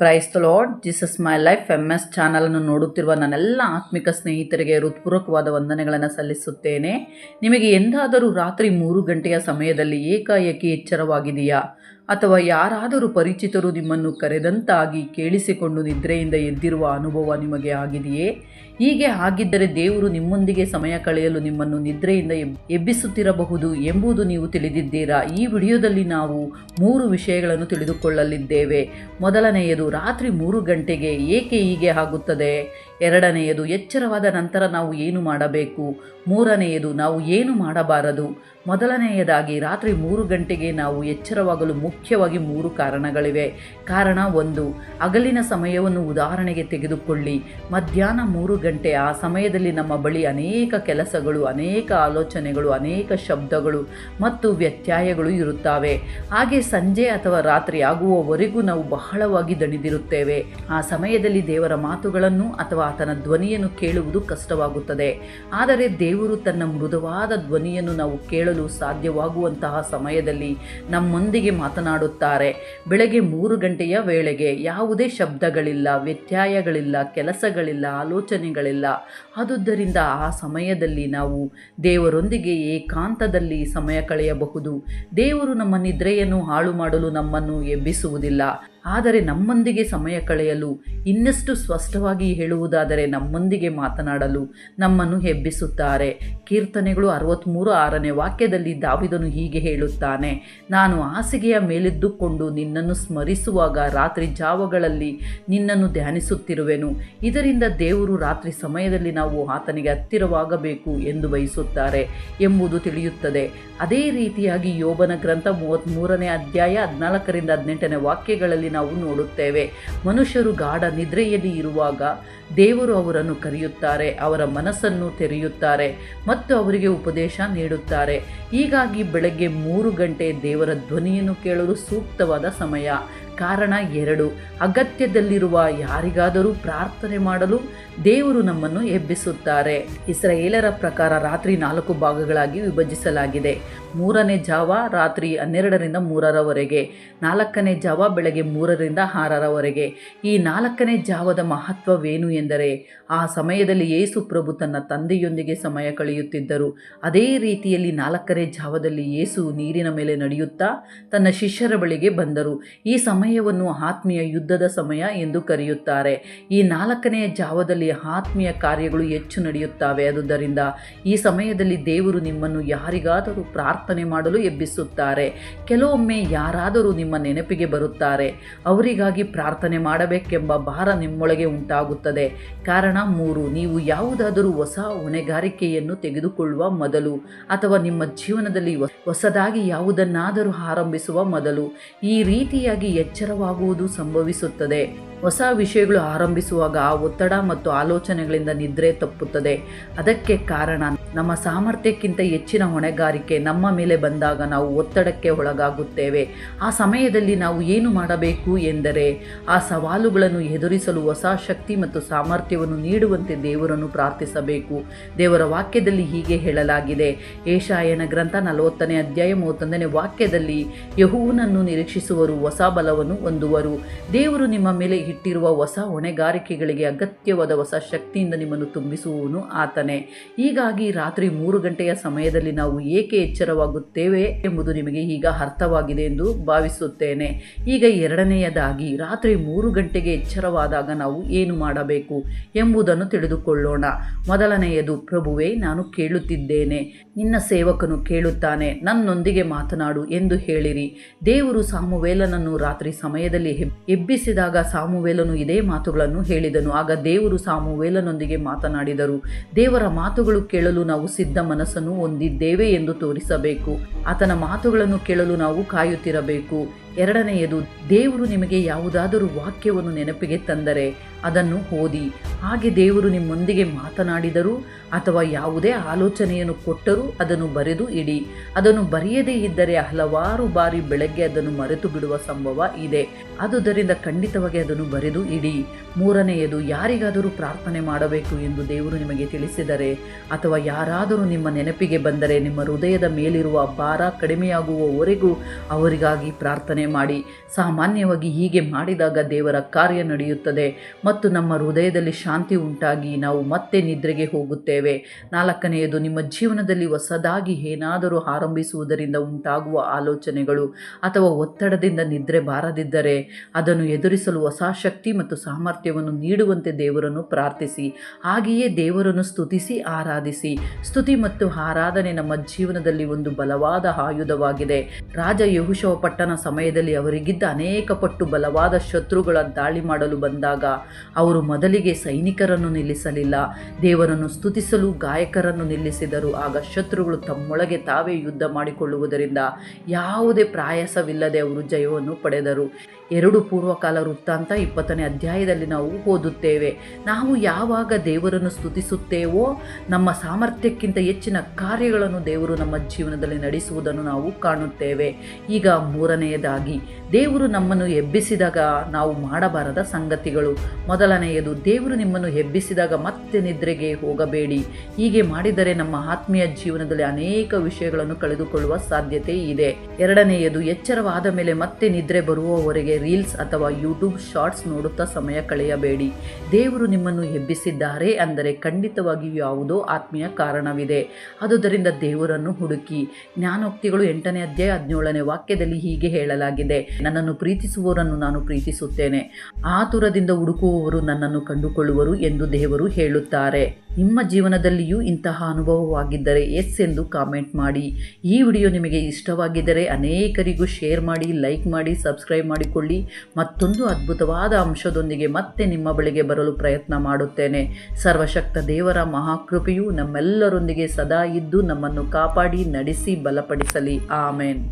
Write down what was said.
Praise the lord. Jesus my life MS ಚಾನಲನ್ನು ನೋಡುತ್ತಿರುವ ನನ್ನೆಲ್ಲ ಆತ್ಮಿಕ ಸ್ನೇಹಿತರಿಗೆ ಹೃತ್ಪೂರ್ವಕವಾದ ವಂದನೆಗಳನ್ನು ಸಲ್ಲಿಸುತ್ತೇನೆ. ನಿಮಗೆ ಎಂದಾದರೂ ರಾತ್ರಿ 3 ಗಂಟೆಯ ಸಮಯದಲ್ಲಿ ಏಕಾಏಕಿ ಎಚ್ಚರವಾಗಿದೆಯಾ? ಅಥವಾ ಯಾರಾದರೂ ಪರಿಚಿತರು ನಿಮ್ಮನ್ನು ಕರೆದಂತಾಗಿ ಕೇಳಿಸಿಕೊಂಡು ನಿದ್ರೆಯಿಂದ ಎದ್ದಿರುವ ಅನುಭವ ನಿಮಗೆ ಆಗಿದೆಯೇ? ಹೀಗೆ ಆಗಿದ್ದರೆ ದೇವರು ನಿಮ್ಮೊಂದಿಗೆ ಸಮಯ ಕಳೆಯಲು ನಿಮ್ಮನ್ನು ನಿದ್ರೆಯಿಂದ ಎಬ್ಬಿಸುತ್ತಿರಬಹುದು ಎಂಬುದು ನೀವು ತಿಳಿದಿದ್ದೀರಾ? ಈ ವಿಡಿಯೋದಲ್ಲಿ ನಾವು 3 ವಿಷಯಗಳನ್ನು ತಿಳಿದುಕೊಳ್ಳಲಿದ್ದೇವೆ. ಮೊದಲನೆಯದು, ರಾತ್ರಿ 3 ಗಂಟೆಗೆ ಏಕೆ ಹೀಗೆ ಆಗುತ್ತದೆ? ಎರಡನೆಯದು, ಎಚ್ಚರವಾದ ನಂತರ ನಾವು ಏನು ಮಾಡಬೇಕು? ಮೂರನೆಯದು, ನಾವು ಏನು ಮಾಡಬಾರದು? ಮೊದಲನೆಯದಾಗಿ, ರಾತ್ರಿ 3 ಗಂಟೆಗೆ ನಾವು ಎಚ್ಚರವಾಗಲು ಮುಖ್ಯವಾಗಿ 3 ಕಾರಣಗಳಿವೆ. ಕಾರಣ 1, ಹಗಲಿನ ಸಮಯವನ್ನು ಉದಾಹರಣೆಗೆ ತೆಗೆದುಕೊಳ್ಳಿ. ಮಧ್ಯಾಹ್ನ 3 ಗಂಟೆ, ಆ ಸಮಯದಲ್ಲಿ ನಮ್ಮ ಬಳಿ ಅನೇಕ ಕೆಲಸಗಳು, ಅನೇಕ ಆಲೋಚನೆಗಳು, ಅನೇಕ ಶಬ್ದಗಳು ಮತ್ತು ವ್ಯತ್ಯಯಗಳು ಇರುತ್ತವೆ. ಹಾಗೆ ಸಂಜೆ ಅಥವಾ ರಾತ್ರಿ ಆಗುವವರೆಗೂ ನಾವು ಬಹಳವಾಗಿ ದಣಿದಿರುತ್ತೇವೆ. ಆ ಸಮಯದಲ್ಲಿ ದೇವರ ಮಾತುಗಳನ್ನು ಅಥವಾ ಆತನ ಧ್ವನಿಯನ್ನು ಕೇಳುವುದು ಕಷ್ಟವಾಗುತ್ತದೆ. ಆದರೆ ದೇವರು ತನ್ನ ಮೃದುವಾದ ಧ್ವನಿಯನ್ನು ನಾವು ಕೇಳಲು ಸಾಧ್ಯವಾಗುವಂತಹ ಸಮಯದಲ್ಲಿ ನಮ್ಮೊಂದಿಗೆ ಮಾತನಾಡುತ್ತಾರೆ. ಬೆಳಗ್ಗೆ 3 ಗಂಟೆಯ ವೇಳೆಗೆ ಯಾವುದೇ ಶಬ್ದಗಳಿಲ್ಲ, ವ್ಯತ್ಯಯಗಳಿಲ್ಲ, ಕೆಲಸಗಳಿಲ್ಲ, ಆಲೋಚನೆಗಳಿಲ್ಲ. ಆದುದರಿಂದ ಆ ಸಮಯದಲ್ಲಿ ನಾವು ದೇವರೊಂದಿಗೆ ಏಕಾಂತದಲ್ಲಿ ಸಮಯ ಕಳೆಯಬಹುದು. ದೇವರು ನಮ್ಮ ನಿದ್ರೆಯನ್ನು ಹಾಳು ಮಾಡಲು ನಮ್ಮನ್ನು ಎಬ್ಬಿಸುವುದಿಲ್ಲ, ಆದರೆ ನಮ್ಮೊಂದಿಗೆ ಸಮಯ ಕಳೆಯಲು, ಇನ್ನಷ್ಟು ಸ್ಪಷ್ಟವಾಗಿ ಹೇಳುವುದಾದರೆ ನಮ್ಮೊಂದಿಗೆ ಮಾತನಾಡಲು ನಮ್ಮನ್ನು ಎಬ್ಬಿಸುತ್ತಾರೆ. ಕೀರ್ತನೆಗಳು 63:6ನೇ ವಾಕ್ಯದಲ್ಲಿ ದಾವೀದನು ಹೀಗೆ ಹೇಳುತ್ತಾನೆ: ನಾನು ಹಾಸಿಗೆಯ ಮೇಲೆದ್ದುಕೊಂಡು ನಿನ್ನನ್ನು ಸ್ಮರಿಸುವಾಗ ರಾತ್ರಿ ಜಾವಗಳಲ್ಲಿ ನಿನ್ನನ್ನು ಧ್ಯಾನಿಸುತ್ತಿರುವೆನು. ಇದರಿಂದ ದೇವರು ರಾತ್ರಿ ಸಮಯದಲ್ಲಿ ನಾವು ಆತನಿಗೆ ಹತ್ತಿರವಾಗಬೇಕು ಎಂದು ಬಯಸುತ್ತಾರೆ ಎಂಬುದು ತಿಳಿಯುತ್ತದೆ. ಅದೇ ರೀತಿಯಾಗಿ ಯೋಬನ ಗ್ರಂಥ 33ನೇ ಅಧ್ಯಾಯ 14ರಿಂದ 18ನೇ ವಾಕ್ಯಗಳಲ್ಲಿ ನಾವು ನೋಡುತ್ತೇವೆ. ಮನುಷ್ಯರು ಗಾಢ ನಿದ್ರೆಯಲ್ಲಿ ಇರುವಾಗ ದೇವರು ಅವರನ್ನು ಕರೆಯುತ್ತಾರೆ, ಅವರ ಮನಸ್ಸನ್ನು ತೆರೆಯುತ್ತಾರೆ ಮತ್ತು ಅವರಿಗೆ ಉಪದೇಶ ನೀಡುತ್ತಾರೆ. ಹೀಗಾಗಿ ಬೆಳಗ್ಗೆ 3 ಗಂಟೆ ದೇವರ ಧ್ವನಿಯನ್ನು ಕೇಳಲು ಸೂಕ್ತವಾದ ಸಮಯ. ಕಾರಣ 2, ಅಗತ್ಯದಲ್ಲಿರುವ ಯಾರಿಗಾದರೂ ಪ್ರಾರ್ಥನೆ ಮಾಡಲು ದೇವರು ನಮ್ಮನ್ನು ಎಬ್ಬಿಸುತ್ತಾರೆ. ಇಸ್ರಾಯೇಲರ ಪ್ರಕಾರ ರಾತ್ರಿ 4 ಭಾಗಗಳಾಗಿ ವಿಭಜಿಸಲಾಗಿದೆ. 3ನೇ ಜಾವ ರಾತ್ರಿ 12ರಿಂದ 3ರವರೆಗೆ, 4ನೇ ಜಾವ ಬೆಳಗ್ಗೆ 3ರಿಂದ 6ರವರೆಗೆ. ಈ 4ನೇ ಜಾವದ ಮಹತ್ವವೇನು ಎಂದರೆ, ಆ ಸಮಯದಲ್ಲಿ ಯೇಸು ಪ್ರಭು ತನ್ನ ತಂದೆಯೊಂದಿಗೆ ಸಮಯ ಕಳೆಯುತ್ತಿದ್ದರು. ಅದೇ ರೀತಿಯಲ್ಲಿ 4ನೇ ಜಾವದಲ್ಲಿ ಯೇಸು ನೀರಿನ ಮೇಲೆ ನಡೆಯುತ್ತಾ ತನ್ನ ಶಿಷ್ಯರ ಬಳಿಗೆ ಬಂದರು. ಈ ಸಮಯವನ್ನು ಆತ್ಮೀಯ ಯುದ್ಧದ ಸಮಯ ಎಂದು ಕರೆಯುತ್ತಾರೆ. ಈ 4ನೇ ಜಾವದಲ್ಲಿ ಆತ್ಮೀಯ ಕಾರ್ಯಗಳು ಹೆಚ್ಚು ನಡೆಯುತ್ತವೆ. ಆದುದರಿಂದ ಈ ಸಮಯದಲ್ಲಿ ದೇವರು ನಿಮ್ಮನ್ನು ಯಾರಿಗಾದರೂ ಪ್ರಾರ್ಥನೆ ಮಾಡಲು ಎಬ್ಬಿಸುತ್ತಾರೆ. ಕೆಲವೊಮ್ಮೆ ಯಾರಾದರೂ ನಿಮ್ಮ ನೆನಪಿಗೆ ಬರುತ್ತಾರೆ, ಅವರಿಗಾಗಿ ಪ್ರಾರ್ಥನೆ ಮಾಡಬೇಕೆಂಬ ಭಾರ ನಿಮ್ಮೊಳಗೆ ಉಂಟಾಗುತ್ತದೆ. ಕಾರಣ 3, ನೀವು ಯಾವುದಾದರೂ ಹೊಸ ಹೊಣೆಗಾರಿಕೆಯನ್ನು ತೆಗೆದುಕೊಳ್ಳುವ ಮೊದಲು ಅಥವಾ ನಿಮ್ಮ ಜೀವನದಲ್ಲಿ ಹೊಸದಾಗಿ ಯಾವುದನ್ನಾದರೂ ಆರಂಭಿಸುವ ಮೊದಲು ಈ ರೀತಿಯಾಗಿ ಎಚ್ಚರವಾಗುವುದು ಸಂಭವಿಸುತ್ತದೆ. ಹೊಸ ವಿಷಯಗಳು ಆರಂಭಿಸುವಾಗ ಆ ಒತ್ತಡ ಮತ್ತು ಆಲೋಚನೆಗಳಿಂದ ನಿದ್ರೆ ತಪ್ಪುತ್ತದೆ. ಅದಕ್ಕೆ ಕಾರಣ ನಮ್ಮ ಸಾಮರ್ಥ್ಯಕ್ಕಿಂತ ಹೆಚ್ಚಿನ ಹೊಣೆಗಾರಿಕೆ ನಮ್ಮ ಮೇಲೆ ಬಂದಾಗ ನಾವು ಒತ್ತಡಕ್ಕೆ ಒಳಗಾಗುತ್ತೇವೆ. ಆ ಸಮಯದಲ್ಲಿ ನಾವು ಏನು ಮಾಡಬೇಕು ಎಂದರೆ, ಆ ಸವಾಲುಗಳನ್ನು ಎದುರಿಸಲು ಹೊಸ ಶಕ್ತಿ ಮತ್ತು ಸಾಮರ್ಥ್ಯವನ್ನು ನೀಡುವಂತೆ ದೇವರನ್ನು ಪ್ರಾರ್ಥಿಸಬೇಕು. ದೇವರ ವಾಕ್ಯದಲ್ಲಿ ಹೀಗೆ ಹೇಳಲಾಗಿದೆ. ಯೆಶಾಯನ ಗ್ರಂಥ 40ನೇ ಅಧ್ಯಾಯ 31ನೇ ವಾಕ್ಯದಲ್ಲಿ, ಯೆಹೋವನನ್ನು ನಿರೀಕ್ಷಿಸುವರು ಹೊಸ ಬಲವನ್ನು ಹೊಂದುವರು. ದೇವರು ನಿಮ್ಮ ಮೇಲೆ ಇಟ್ಟಿರುವ ಹೊಸ ಹೊಣೆಗಾರಿಕೆಗಳಿಗೆ ಅಗತ್ಯವಾದ ಹೊಸ ಶಕ್ತಿಯಿಂದ ನಿಮ್ಮನ್ನು ತುಂಬಿಸುವವನು ಆತನೇ. ಹೀಗಾಗಿ ರಾತ್ರಿ 3 ಗಂಟೆಯ ಸಮಯದಲ್ಲಿ ನಾವು ಏಕೆ ಎಚ್ಚರವಾಗುತ್ತೇವೆ ಎಂಬುದು ನಿಮಗೆ ಈಗ ಅರ್ಥವಾಗಿದೆ ಎಂದು ಭಾವಿಸುತ್ತೇನೆ. ಈಗ ಎರಡನೆಯದಾಗಿ, ರಾತ್ರಿ 3 ಗಂಟೆಗೆ ಎಚ್ಚರವಾದಾಗ ನಾವು ಏನು ಮಾಡಬೇಕು ಎಂಬುದನ್ನು ತಿಳಿದುಕೊಳ್ಳೋಣ. ಮೊದಲನೆಯದು, ಪ್ರಭುವೇ, ನಾನು ಕೇಳುತ್ತಿದ್ದೇನೆ, ನಿನ್ನ ಸೇವಕನು ಕೇಳುತ್ತಾನೆ, ನನ್ನೊಂದಿಗೆ ಮಾತನಾಡು ಎಂದು ಹೇಳಿರಿ. ದೇವರು ಸಾಮುವೇಲನನ್ನು ರಾತ್ರಿ ಸಮಯದಲ್ಲಿ ಎಬ್ಬಿಸಿದಾಗ ಸಾಮುವೇಲನು ಇದೇ ಮಾತುಗಳನ್ನು ಹೇಳಿದನು. ಆಗ ದೇವರು ಸಾಮುವೇಲನೊಂದಿಗೆ ಮಾತನಾಡಿದರು. ದೇವರ ಮಾತುಗಳು ಕೇಳಲು ನಾವು ಸಿದ್ಧ ಮನಸ್ಸನ್ನು ಹೊಂದಿದ್ದೇವೆ ಎಂದು ತೋರಿಸಬೇಕು. ಆತನ ಮಾತುಗಳನ್ನು ಕೇಳಲು ನಾವು ಕಾಯುತ್ತಿರಬೇಕು. ಎರಡನೆಯದು, ದೇವರು ನಿಮಗೆ ಯಾವುದಾದರೂ ವಾಕ್ಯವನ್ನು ನೆನಪಿಗೆ ತಂದರೆ ಅದನ್ನು ಓದಿ. ಹಾಗೆ ದೇವರು ನಿಮ್ಮೊಂದಿಗೆ ಮಾತನಾಡಿದರೂ ಅಥವಾ ಯಾವುದೇ ಆಲೋಚನೆಯನ್ನು ಕೊಟ್ಟರೂ ಅದನ್ನು ಬರೆದು ಇಡಿ. ಅದನ್ನು ಬರೆಯದೇ ಇದ್ದರೆ ಹಲವಾರು ಬಾರಿ ಬೆಳಗ್ಗೆ ಅದನ್ನು ಮರೆತು ಬಿಡುವ ಸಂಭವ ಇದೆ. ಆದುದರಿಂದ ಖಂಡಿತವಾಗಿ ಅದನ್ನು ಬರೆದು ಇಡಿ. ಮೂರನೆಯದು, ಯಾರಿಗಾದರೂ ಪ್ರಾರ್ಥನೆ ಮಾಡಬೇಕು ಎಂದು ದೇವರು ನಿಮಗೆ ತಿಳಿಸಿದರೆ ಅಥವಾ ಯಾರಾದರೂ ನಿಮ್ಮ ನೆನಪಿಗೆ ಬಂದರೆ ನಿಮ್ಮ ಹೃದಯದ ಮೇಲಿರುವ ಭಾರ ಕಡಿಮೆಯಾಗುವವರೆಗೂ ಅವರಿಗಾಗಿ ಪ್ರಾರ್ಥನೆ ಮಾಡಿ. ಸಾಮಾನ್ಯವಾಗಿ ಹೀಗೆ ಮಾಡಿದಾಗ ದೇವರ ಕಾರ್ಯ ನಡೆಯುತ್ತದೆ ಮತ್ತು ನಮ್ಮ ಹೃದಯದಲ್ಲಿ ಶಾಂತಿ ಉಂಟಾಗಿ ನಾವು ಮತ್ತೆ ನಿದ್ರೆಗೆ ಹೋಗುತ್ತೇವೆ. ನಾಲ್ಕನೆಯದು, ನಿಮ್ಮ ಜೀವನದಲ್ಲಿ ಹೊಸದಾಗಿ ಏನಾದರೂ ಆರಂಭಿಸುವುದರಿಂದ ಉಂಟಾಗುವ ಆಲೋಚನೆಗಳು ಅಥವಾ ಒತ್ತಡದಿಂದ ನಿದ್ರೆ ಬಾರದಿದ್ದರೆ ಅದನ್ನು ಎದುರಿಸಲು ಹೊಸ ಶಕ್ತಿ ಮತ್ತು ಸಾಮರ್ಥ್ಯವನ್ನು ನೀಡುವಂತೆ ದೇವರನ್ನು ಪ್ರಾರ್ಥಿಸಿ. ಹಾಗೆಯೇ ದೇವರನ್ನು ಸ್ತುತಿಸಿ ಆರಾಧಿಸಿ. ಸ್ತುತಿ ಮತ್ತು ಆರಾಧನೆ ನಮ್ಮ ಜೀವನದಲ್ಲಿ ಒಂದು ಬಲವಾದ ಆಯುಧವಾಗಿದೆ. ರಾಜ ಯೆಹೋಶುವ ಪಟ್ಟಣ ಸಮಯದಲ್ಲಿ ಅವರಿಗಿದ್ದ ಅನೇಕ ಪಟ್ಟು ಬಲವಾದ ಶತ್ರುಗಳ ದಾಳಿ ಮಾಡಲು ಬಂದಾಗ ಅವರು ಮೊದಲಿಗೆ ಸೈನಿಕರನ್ನು ನಿಲ್ಲಿಸಲಿಲ್ಲ, ದೇವರನ್ನು ಸ್ತುತಿಸಲು ಗಾಯಕರನ್ನು ನಿಲ್ಲಿಸಿದರು. ಆಗ ಶತ್ರುಗಳು ತಮ್ಮೊಳಗೆ ತಾವೇ ಯುದ್ಧ ಮಾಡಿಕೊಳ್ಳುವುದರಿಂದ ಯಾವುದೇ ಪ್ರಯಾಸವಿಲ್ಲದೆ ಅವರು ಜಯವನ್ನು ಪಡೆದರು. 2 ಪೂರ್ವಕಾಲ ವೃತ್ತಾಂತ 20ನೇ ಅಧ್ಯಾಯದಲ್ಲಿ ನಾವು ಓದುತ್ತೇವೆ. ನಾವು ಯಾವಾಗ ದೇವರನ್ನು ಸ್ತುತಿಸುತ್ತೇವೋ ನಮ್ಮ ಸಾಮರ್ಥ್ಯಕ್ಕಿಂತ ಹೆಚ್ಚಿನ ಕಾರ್ಯಗಳನ್ನು ದೇವರು ನಮ್ಮ ಜೀವನದಲ್ಲಿ ನಡೆಸುವುದನ್ನು ನಾವು ಕಾಣುತ್ತೇವೆ. ಈಗ ಮೂರನೆಯದಾಗಿ, ದೇವರು ನಮ್ಮನ್ನು ಎಬ್ಬಿಸಿದಾಗ ನಾವು ಮಾಡಬಾರದ ಸಂಗತಿಗಳು. ಮೊದಲನೆಯದು, ದೇವರು ನಿಮ್ಮನ್ನು ಎಬ್ಬಿಸಿದಾಗ ಮತ್ತೆ ನಿದ್ರೆಗೆ ಹೋಗಬೇಡಿ. ಹೀಗೆ ಮಾಡಿದರೆ ನಮ್ಮ ಆತ್ಮೀಯ ಜೀವನದಲ್ಲಿ ಅನೇಕ ವಿಷಯಗಳನ್ನು ಕಳೆದುಕೊಳ್ಳುವ ಸಾಧ್ಯತೆ ಇದೆ. ಎರಡನೆಯದು, ಎಚ್ಚರವಾದ ಮೇಲೆ ಮತ್ತೆ ನಿದ್ರೆ ಬರುವವರೆಗೆ ರೀಲ್ಸ್ ಅಥವಾ ಯೂಟ್ಯೂಬ್ ಶಾರ್ಟ್ಸ್ ನೋಡುತ್ತಾ ಸಮಯ ಕಳೆಯಬೇಡಿ. ದೇವರು ನಿಮ್ಮನ್ನು ಎಬ್ಬಿಸಿದ್ದಾರೆ ಅಂದರೆ ಖಂಡಿತವಾಗಿಯೂ ಯಾವುದೋ ಆತ್ಮೀಯ ಕಾರಣವಿದೆ. ಆದುದರಿಂದ ದೇವರನ್ನು ಹುಡುಕಿ. ಜ್ಞಾನೋಕ್ತಿಗಳು 8ನೇ ಅಧ್ಯಾಯ 17ನೇ ವಾಕ್ಯದಲ್ಲಿ ಹೀಗೆ ಹೇಳಲಾಗಿದೆ, ನನ್ನನ್ನು ಪ್ರೀತಿಸುವವರನ್ನು ನಾನು ಪ್ರೀತಿಸುತ್ತೇನೆ, ಆತುರದಿಂದ ಹುಡುಕುವವರು ನನ್ನನ್ನು ಕಂಡುಕೊಳ್ಳುವರು ಎಂದು ದೇವರು ಹೇಳುತ್ತಾರೆ. ನಿಮ್ಮ ಜೀವನದಲ್ಲಿಯೂ ಇಂತಹ ಅನುಭವವಾಗಿದ್ದರೆ ಎಸ್ ಎಂದು ಕಾಮೆಂಟ್ ಮಾಡಿ. ಈ ವಿಡಿಯೋ ನಿಮಗೆ ಇಷ್ಟವಾಗಿದ್ದರೆ ಅನೇಕರಿಗೂ ಶೇರ್ ಮಾಡಿ, ಲೈಕ್ ಮಾಡಿ, ಸಬ್ಸ್ಕ್ರೈಬ್ ಮಾಡಿಕೊಳ್ಳಿ. ಮತ್ತೊಂದು ಅದ್ಭುತವಾದ ಅಂಶದೊಂದಿಗೆ ಮತ್ತೆ ನಿಮ್ಮ ಬಳಿಗೆ ಬರಲು ಪ್ರಯತ್ನ ಮಾಡುತ್ತೇನೆ. ಸರ್ವಶಕ್ತ ದೇವರ ಮಹಾಕೃಪೆಯು ನಮ್ಮೆಲ್ಲರೊಂದಿಗೆ ಸದಾ ಇದ್ದು ನಮ್ಮನ್ನು ಕಾಪಾಡಿ ನಡೆಸಿ ಬಲಪಡಿಸಲಿ. ಆಮೇನ್.